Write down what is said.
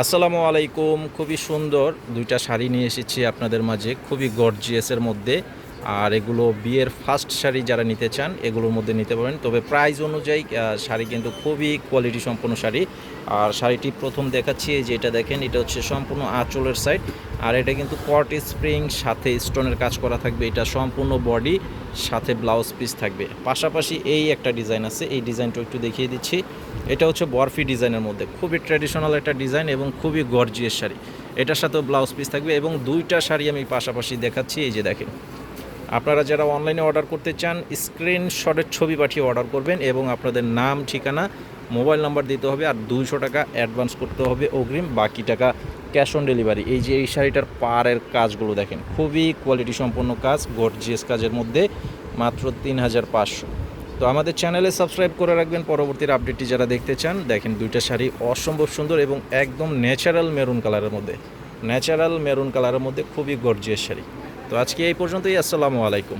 আসসালামু আলাইকুম। খুবই সুন্দর দুইটা শাড়ি নিয়ে এসেছি আপনাদের মাঝে, খুবই গর্জিয়াসের মধ্যে। আর এগুলো বিয়ের ফার্স্ট শাড়ি, যারা নিতে চান এগুলোর মধ্যে নিতে পারেন। তবে প্রাইস অনুযায়ী শাড়ি কিন্তু খুবই কোয়ালিটি সম্পন্ন শাড়ি। আর শাড়িটি প্রথম দেখাচ্ছি, এই যে এটা দেখেন, এটা হচ্ছে সম্পূর্ণ আঁচলের সাইড। আর এটা কিন্তু কট স্প্রিং সাথে স্টোনের কাজ করা থাকবে। এটা সম্পূর্ণ বডি সাথে ব্লাউজ পিস থাকবে। পাশাপাশি এই একটা ডিজাইন আছে, এই ডিজাইনটা একটু দেখিয়ে দিচ্ছি। এটা হচ্ছে বরফি ডিজাইনের মধ্যে, খুবই ট্র্যাডিশনাল একটা ডিজাইন এবং খুবই গর্জিয়াস শাড়ি। এটার সাথেও ব্লাউজ পিস থাকবে এবং দুইটা শাড়ি আমি পাশাপাশি দেখাচ্ছি। এই যে দেখেন, আপনারা যারা অনলাইনে অর্ডার করতে চান স্ক্রিনশটের ছবি পাঠিয়ে অর্ডার করবেন এবং আপনাদের নাম, ঠিকানা, মোবাইল নাম্বার দিতে হবে। আর 200 টাকা অ্যাডভান্স করতে হবে অগ্রিম, বাকি টাকা ক্যাশ অন ডেলিভারি। এই যে এই শাড়িটার পাড়ের কাজগুলো দেখেন, খুবই কোয়ালিটি সম্পন্ন কাজ, গর্জিয়াস কাজের মধ্যে, মাত্র 3500। তো আমাদের চ্যানেলে সাবস্ক্রাইব করে রাখবেন পরবর্তীর আপডেটটি যারা দেখতে চান। দেখেন দুইটা শাড়ি অসম্ভব সুন্দর এবং একদম ন্যাচারাল মেরুন কালারের মধ্যে, খুবই গর্জিয়াস শাড়ি। তো আজকে এই পর্যন্তই। আসসালামু আলাইকুম।